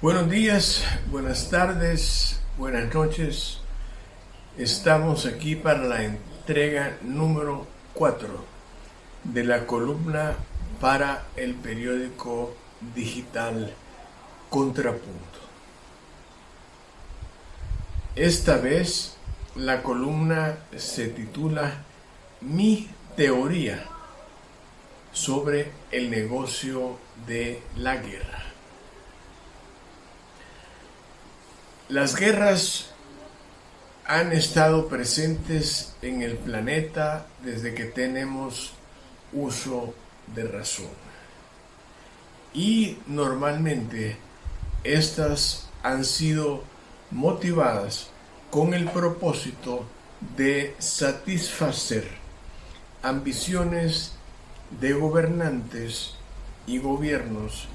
Buenos días, buenas tardes, buenas noches. Estamos aquí para la entrega número 4 de la columna para el periódico digital Contrapunto. Esta vez la columna se titula Mi teoría sobre el negocio de la guerra. Las guerras han estado presentes en el planeta desde que tenemos uso de razón. Y normalmente estas han sido motivadas con el propósito de satisfacer ambiciones de gobernantes y gobiernos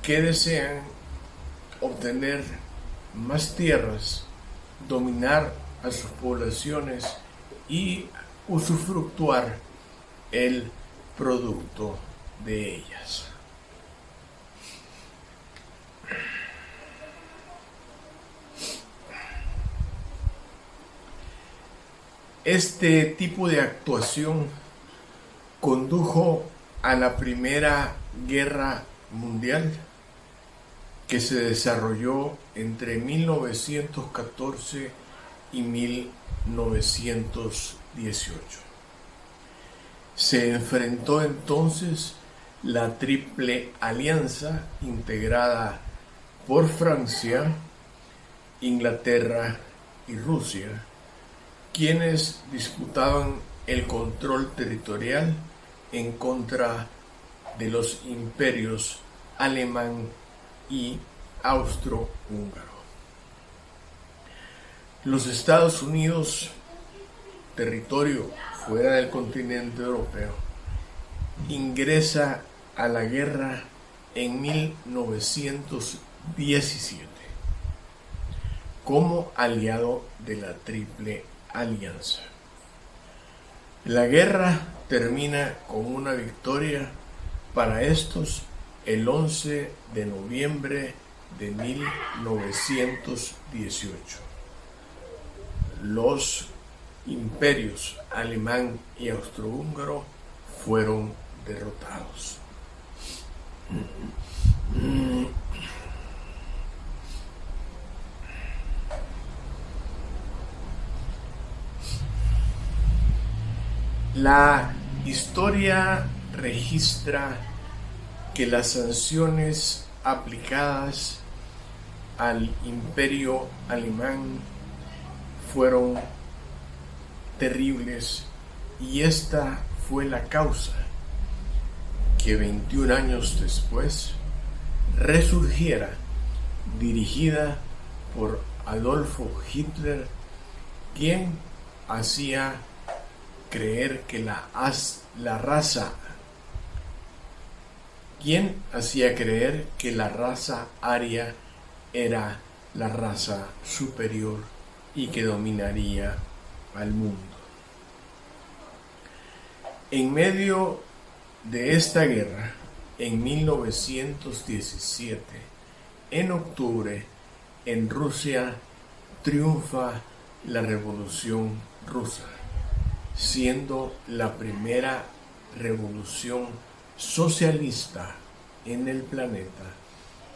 que desean obtener más tierras, dominar a sus poblaciones y usufructuar el producto de ellas. Este tipo de actuación condujo a la Primera Guerra Mundial, que se desarrolló entre 1914 y 1918. Se enfrentó entonces la Triple Alianza integrada por Francia, Inglaterra y Rusia, quienes disputaban el control territorial en contra de los imperios alemán y austrohúngaro. Los Estados Unidos, territorio fuera del continente europeo, ingresa a la guerra en 1917 como aliado de la Triple Alianza. La guerra termina con una victoria para estos el 11 de noviembre de 1918. Los imperios alemán y austrohúngaro fueron derrotados. La historia registra que las sanciones aplicadas al imperio alemán fueron terribles, y esta fue la causa que 21 años después resurgiera, dirigida por Adolfo Hitler, quien hacía creer que la raza aria era la raza superior y que dominaría al mundo. En medio de esta guerra, en 1917, en octubre, en Rusia triunfa la Revolución Rusa, siendo la primera revolución socialista en el planeta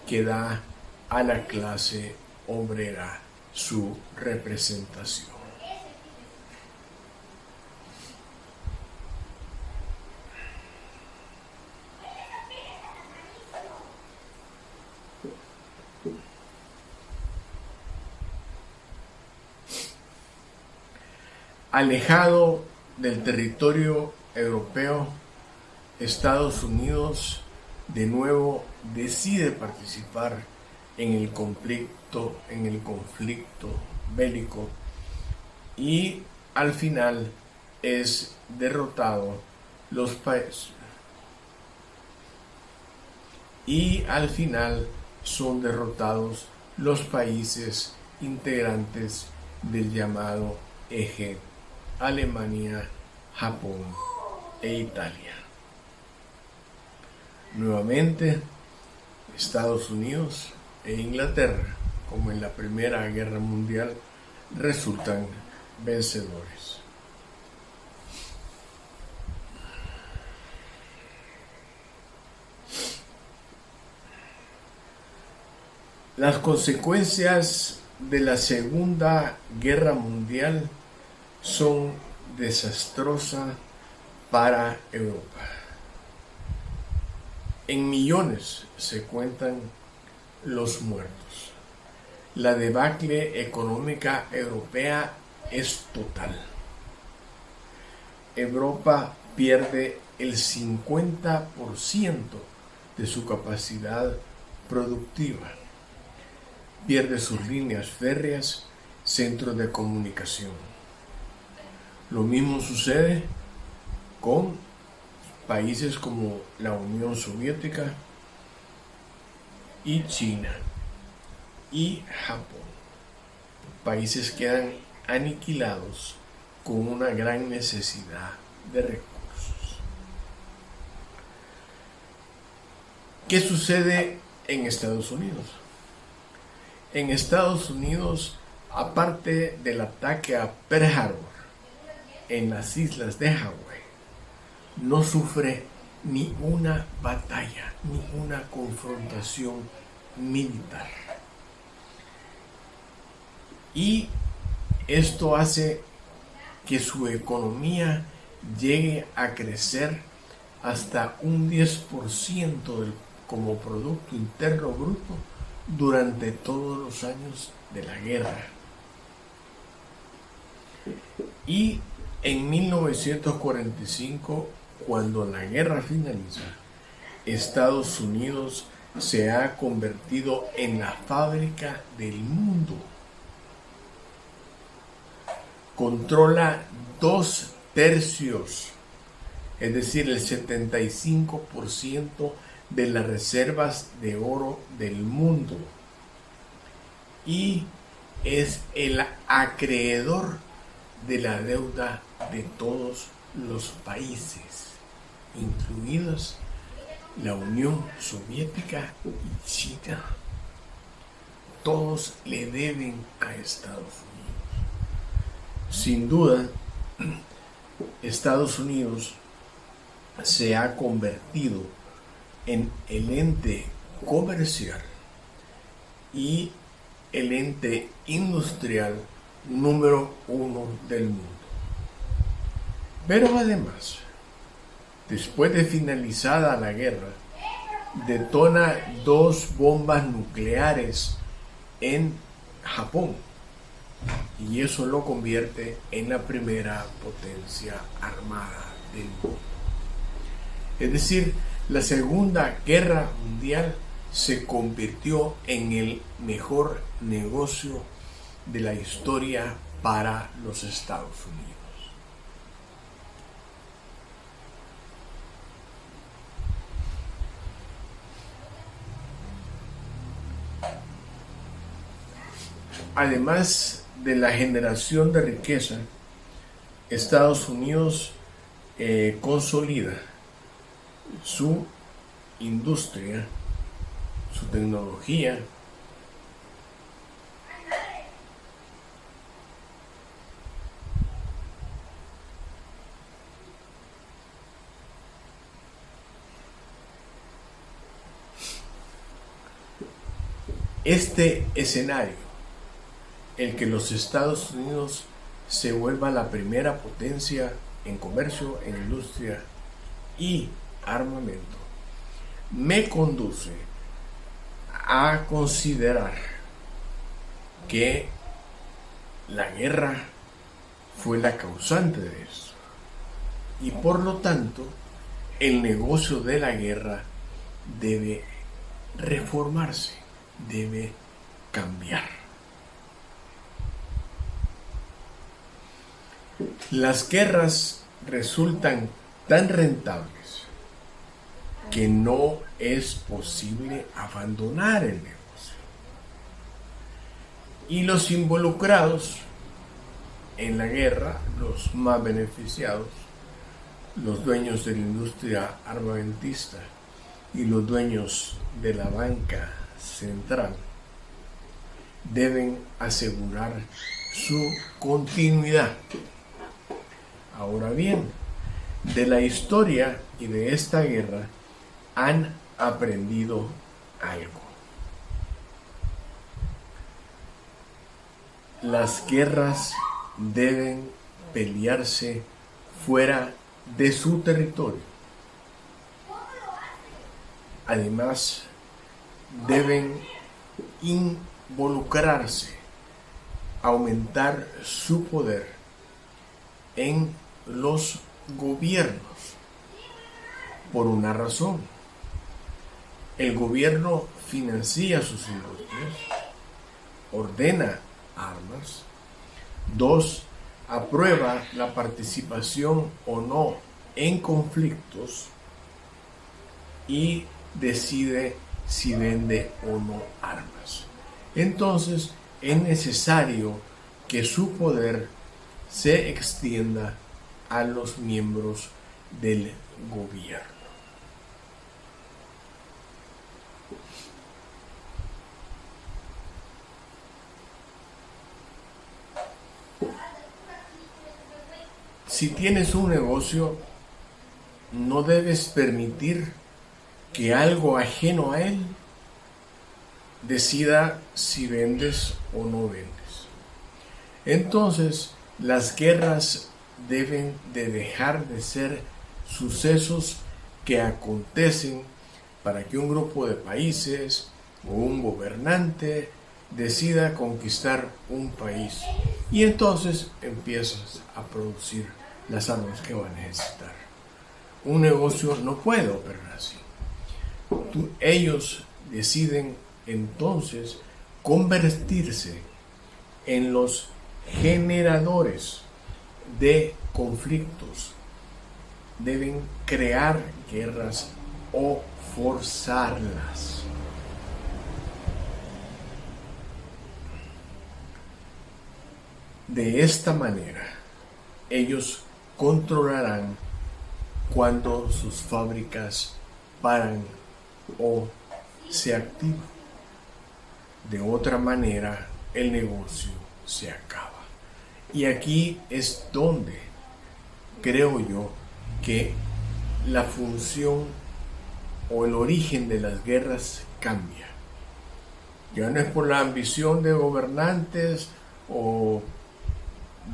que da a la clase obrera su representación. Alejado del territorio europeo, Estados Unidos de nuevo decide participar en el conflicto bélico, y al final es derrotado son derrotados los países integrantes del llamado Eje: Alemania, Japón e Italia. Nuevamente, Estados Unidos e Inglaterra, como en la Primera Guerra Mundial, resultan vencedores. Las consecuencias de la Segunda Guerra Mundial son desastrosas para Europa. En millones se cuentan los muertos. La debacle económica europea es total. Europa pierde el 50% de su capacidad productiva. Pierde sus líneas férreas, centros de comunicación. Lo mismo sucede con países como la Unión Soviética y China y Japón. Países quedan aniquilados con una gran necesidad de recursos. ¿Qué sucede en Estados Unidos? En Estados Unidos, aparte del ataque a Pearl Harbor en las islas de Hawái, no sufre ni una batalla, ni una confrontación militar. Y esto hace que su economía llegue a crecer hasta un 10% como Producto Interno Bruto durante todos los años de la guerra. Y en 1945, cuando la guerra finaliza, Estados Unidos se ha convertido en la fábrica del mundo. Controla 2/3, es decir, el 75% de las reservas de oro del mundo, y es el acreedor de la deuda de todos los países, incluidos la Unión Soviética y China. Todos le deben a Estados Unidos. Sin duda, Estados Unidos se ha convertido en el ente comercial y el ente industrial número 1 del mundo. Pero además, después de finalizada la guerra, detona 2 bombas nucleares en Japón, y eso lo convierte en la primera potencia armada del mundo. Es decir, la Segunda Guerra Mundial se convirtió en el mejor negocio de la historia para los Estados Unidos. Además de la generación de riqueza, Estados Unidos consolida su industria, su tecnología, este escenario, el que los Estados Unidos se vuelva la primera potencia en comercio, en industria y armamento, me conduce a considerar que la guerra fue la causante de esto, y por lo tanto el negocio de la guerra debe reformarse, debe cambiar. Las guerras resultan tan rentables que no es posible abandonar el negocio. Y los involucrados en la guerra, los más beneficiados, los dueños de la industria armamentista y los dueños de la banca central, deben asegurar su continuidad. Ahora bien, de la historia y de esta guerra han aprendido algo. Las guerras deben pelearse fuera de su territorio. Además, deben involucrarse, aumentar su poder en los gobiernos. Por una razón: el gobierno financia sus industrias, ordena armas. 2. Aprueba la participación o no en conflictos y decide si vende o no armas. Entonces es necesario que su poder se extienda a los miembros del gobierno. Si tienes un negocio, no debes permitir que algo ajeno a él decida si vendes o no vendes. Entonces, las guerras deben de dejar de ser sucesos que acontecen para que un grupo de países o un gobernante decida conquistar un país, y entonces empiezas a producir las armas que va a necesitar. Un negocio no puede operar así. Ellos deciden entonces convertirse en los generadores de conflictos. Deben crear guerras o forzarlas. De esta manera, ellos controlarán cuando sus fábricas paran o se activan. De otra manera, el negocio se acaba. Y aquí es donde creo yo que la función o el origen de las guerras cambia. Ya no es por la ambición de gobernantes o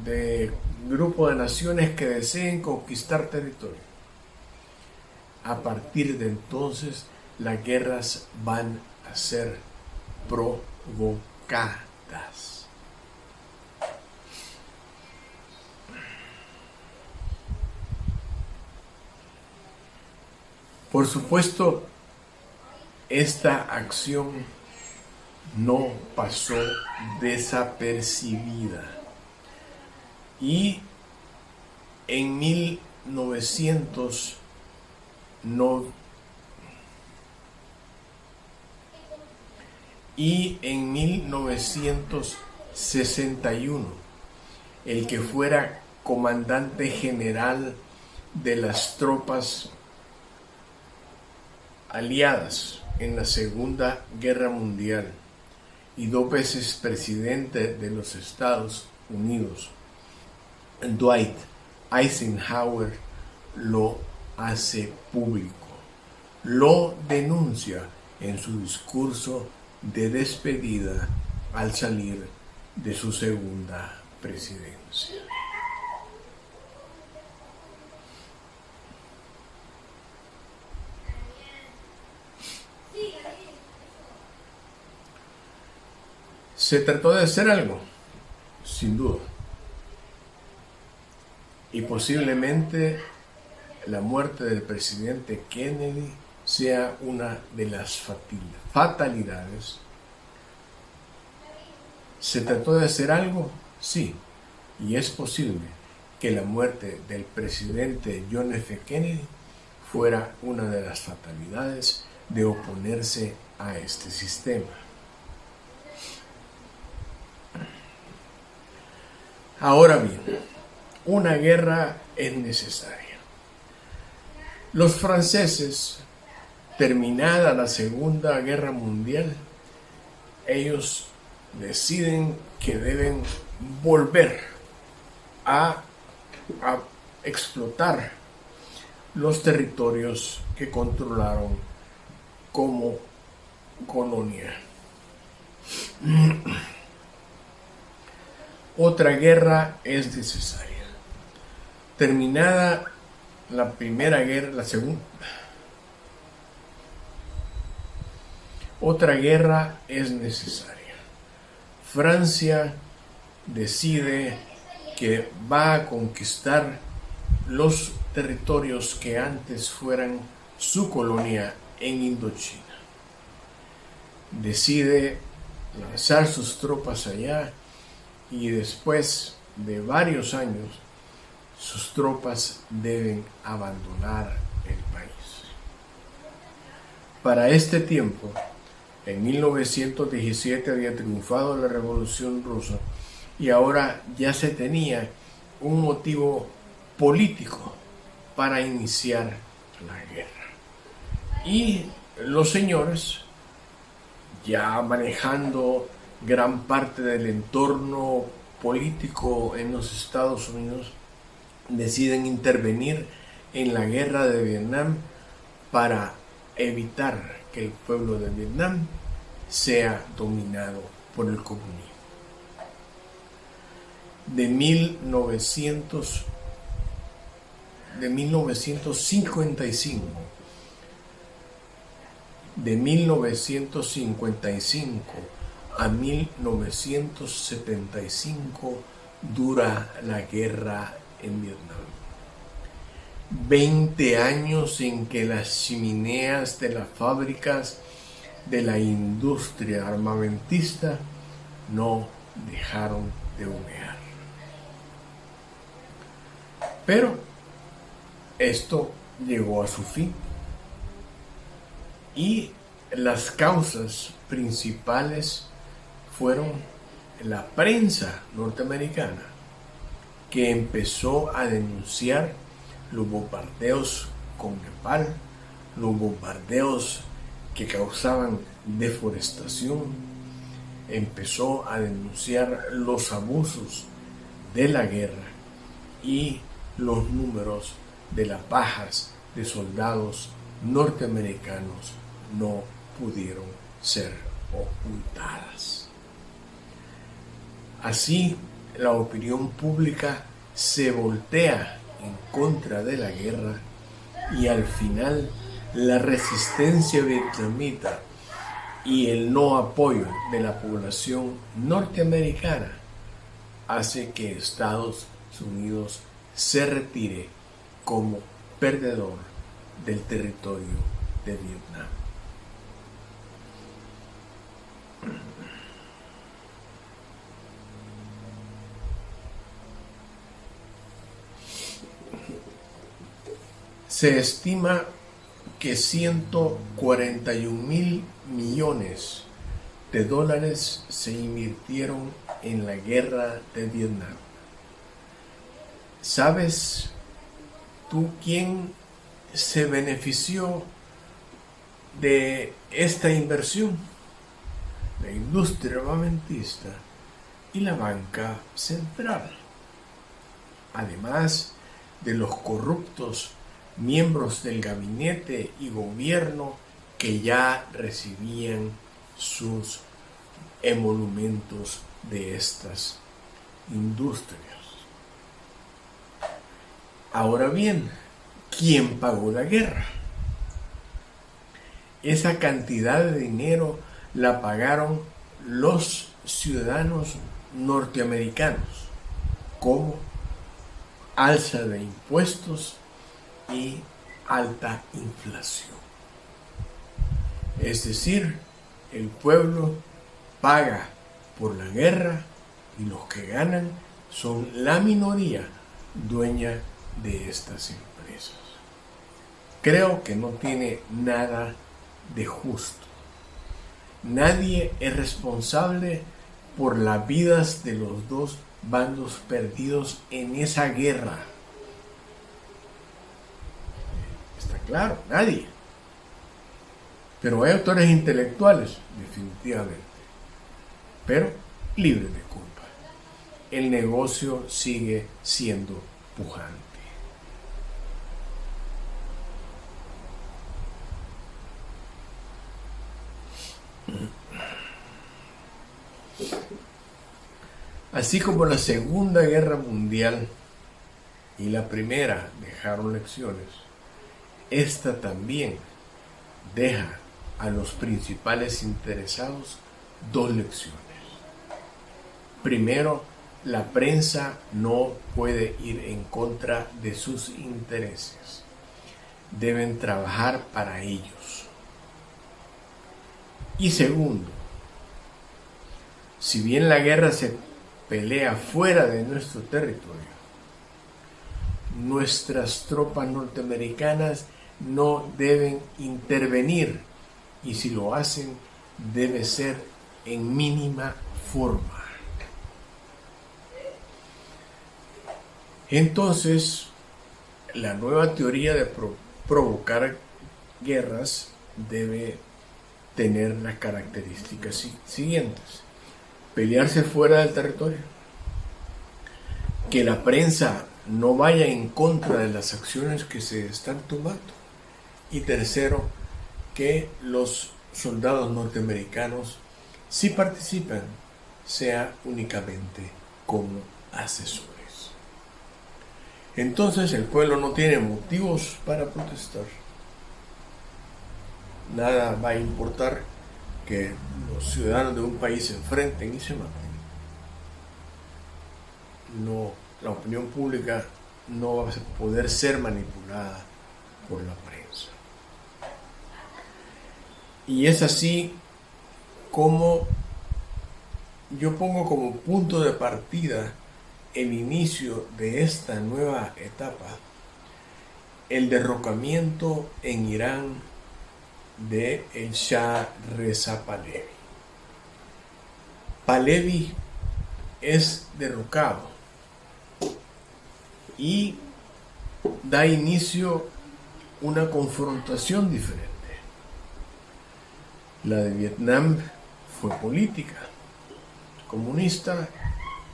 de grupo de naciones que deseen conquistar territorio. A partir de entonces, las guerras van a ser provocadas. Por supuesto, esta acción no pasó desapercibida, y en 1961, el que fuera comandante general de las tropas aliadas en la Segunda Guerra Mundial y 2 veces presidente de los Estados Unidos, Dwight Eisenhower, lo hace público, lo denuncia en su discurso de despedida al salir de su segunda presidencia. ¿Se trató de hacer algo? Sin duda. Y posiblemente la muerte del presidente Kennedy sea una de las fatalidades. ¿Se trató de hacer algo? Sí. Y es posible que la muerte del presidente John F. Kennedy fuera una de las fatalidades de oponerse a este sistema. Ahora bien, una guerra es necesaria. Los franceses, terminada la Segunda Guerra Mundial, ellos deciden que deben volver a explotar los territorios que controlaron como colonia. Otra guerra es necesaria. Terminada la primera guerra, la segunda. Otra guerra es necesaria. Francia decide que va a conquistar los territorios que antes fueran su colonia en Indochina. Decide lanzar sus tropas allá y después de varios años sus tropas deben abandonar el país. Para este tiempo, en 1917 había triunfado la Revolución Rusa y ahora ya se tenía un motivo político para iniciar la guerra. Y los señores, ya manejando gran parte del entorno político en los Estados Unidos, deciden intervenir en la guerra de Vietnam para evitar que el pueblo de Vietnam sea dominado por el comunismo. De 1955 a 1975 dura la guerra en Vietnam. 20 años en que las chimeneas de las fábricas de la industria armamentista no dejaron de humear. Pero esto llegó a su fin y las causas principales fueron la prensa norteamericana, que empezó a denunciar los bombardeos con Nepal, los bombardeos que causaban deforestación, empezó a denunciar los abusos de la guerra y los números de las bajas de soldados norteamericanos no pudieron ser ocultadas. Así, la opinión pública se voltea en contra de la guerra y al final la resistencia vietnamita y el no apoyo de la población norteamericana hace que Estados Unidos se retire como perdedor del territorio de Vietnam. Se estima que 141.000 millones de dólares se invirtieron en la guerra de Vietnam. ¿Sabes tú quién se benefició de esta inversión? La industria armamentista y la banca central, además de los corruptos miembros del gabinete y gobierno que ya recibían sus emolumentos de estas industrias. Ahora bien, ¿quién pagó la guerra? Esa cantidad de dinero la pagaron los ciudadanos norteamericanos como alza de impuestos y alta inflación. Es decir, el pueblo paga por la guerra y los que ganan son la minoría dueña de estas empresas. Creo que no tiene nada de justo. Nadie es responsable por las vidas de los dos bandos perdidos en esa guerra. Está claro, nadie. Pero hay autores intelectuales, definitivamente. pero libres de culpa. El negocio sigue siendo pujante. Así como la Segunda Guerra Mundial y la Primera dejaron lecciones, esta también deja a los principales interesados dos lecciones. Primero, la prensa no puede ir en contra de sus intereses. Deben trabajar para ellos. Y segundo, si bien la guerra se pelea fuera de nuestro territorio, nuestras tropas norteamericanas no deben intervenir, y si lo hacen, debe ser en mínima forma. Entonces, la nueva teoría de provocar guerras debe tener las características siguientes: pelearse fuera del territorio, que la prensa no vaya en contra de las acciones que se están tomando, y tercero, que los soldados norteamericanos, si participan, sea únicamente como asesores. Entonces el pueblo no tiene motivos para protestar. Nada va a importar que los ciudadanos de un país se enfrenten y se maten. No, la opinión pública no va a poder ser manipulada por la prensa. Y es así como yo pongo como punto de partida el inicio de esta nueva etapa, el derrocamiento en Irán de el Shah Reza Pahlavi. Pahlavi es derrocado y da inicio una confrontación diferente. La de Vietnam fue política, comunista,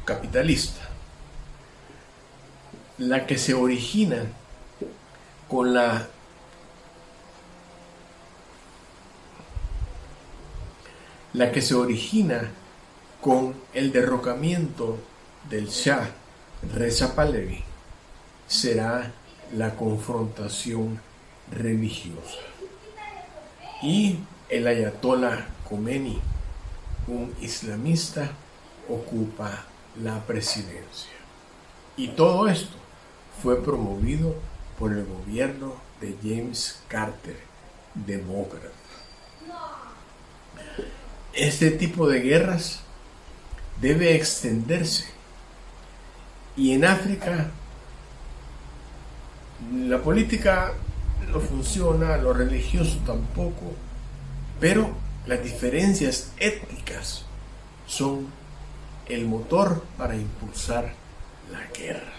capitalista. La que se origina con la el derrocamiento del Shah Reza Pahlavi será la confrontación religiosa. Y el ayatolá Khomeini, un islamista, ocupa la presidencia. Y todo esto fue promovido por el gobierno de James Carter, demócrata. Este tipo de guerras debe extenderse. Y en África la política no funciona, lo religioso tampoco, pero las diferencias étnicas son el motor para impulsar la guerra.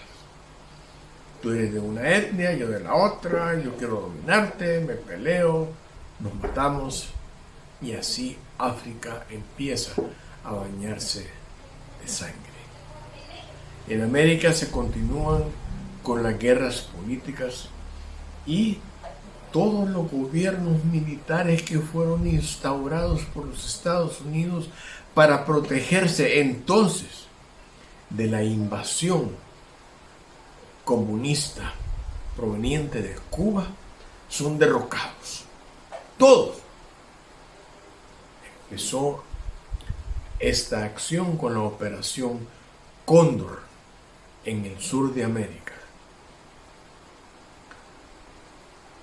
Tú eres de una etnia, yo de la otra, yo quiero dominarte, me peleo, nos matamos, y así África empieza a bañarse de sangre. En América se continúan con las guerras políticas y todos los gobiernos militares que fueron instaurados por los Estados Unidos para protegerse entonces de la invasión comunista proveniente de Cuba son derrocados. Todos. Empezó esta acción con la operación Cóndor en el sur de América.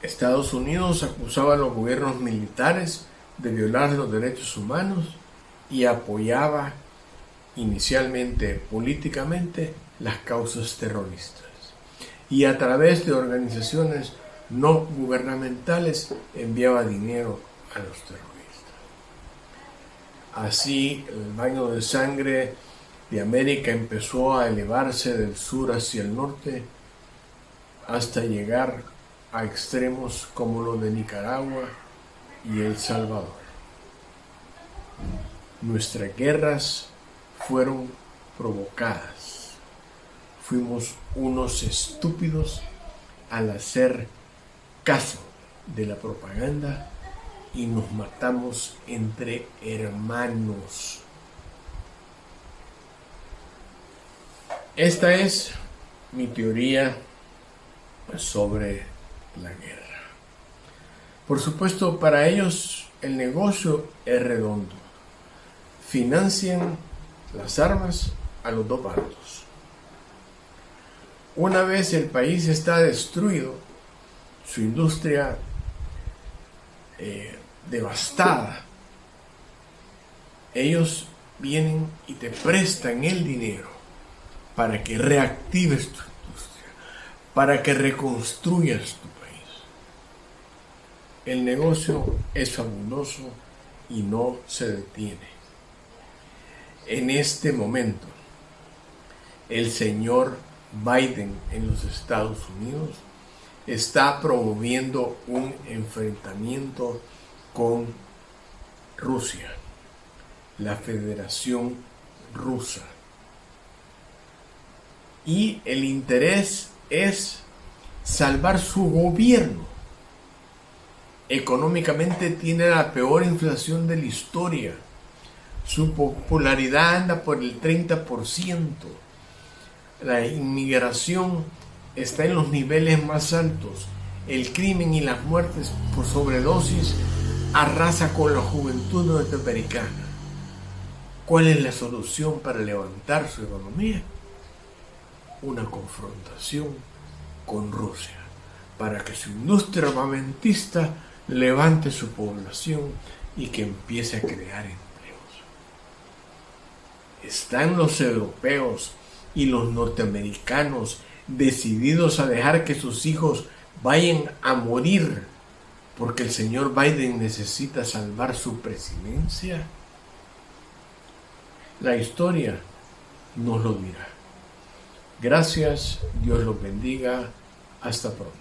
Estados Unidos acusaba a los gobiernos militares de violar los derechos humanos y apoyaba inicialmente políticamente las causas terroristas. Y a través de organizaciones no gubernamentales enviaba dinero a los terroristas. Así el baño de sangre de América empezó a elevarse del sur hacia el norte hasta llegar a extremos como los de Nicaragua y El Salvador. Nuestras guerras fueron provocadas. Fuimos unos estúpidos al hacer caso de la propaganda y nos matamos entre hermanos. Esta es mi teoría sobre la guerra. Por supuesto, para ellos el negocio es redondo. Financian las armas a los dos bandos. Una vez el país está destruido, su industria devastada, ellos vienen y te prestan el dinero para que reactives tu industria, para que reconstruyas tu país. El negocio es fabuloso y no se detiene. En este momento, el señor Biden en los Estados Unidos está promoviendo un enfrentamiento con Rusia, la Federación Rusa. Y el interés es salvar su gobierno. Económicamente tiene la peor inflación de la historia. Su popularidad anda por el 30%. La inmigración está en los niveles más altos. El crimen y las muertes por sobredosis arrasa con la juventud norteamericana. ¿Cuál es la solución para levantar su economía? Una confrontación con Rusia, para que su industria armamentista levante su población y que empiece a crear empleos. Están los europeos y los norteamericanos decididos a dejar que sus hijos vayan a morir porque el señor Biden necesita salvar su presidencia. La historia nos lo dirá. Gracias, Dios los bendiga, hasta pronto.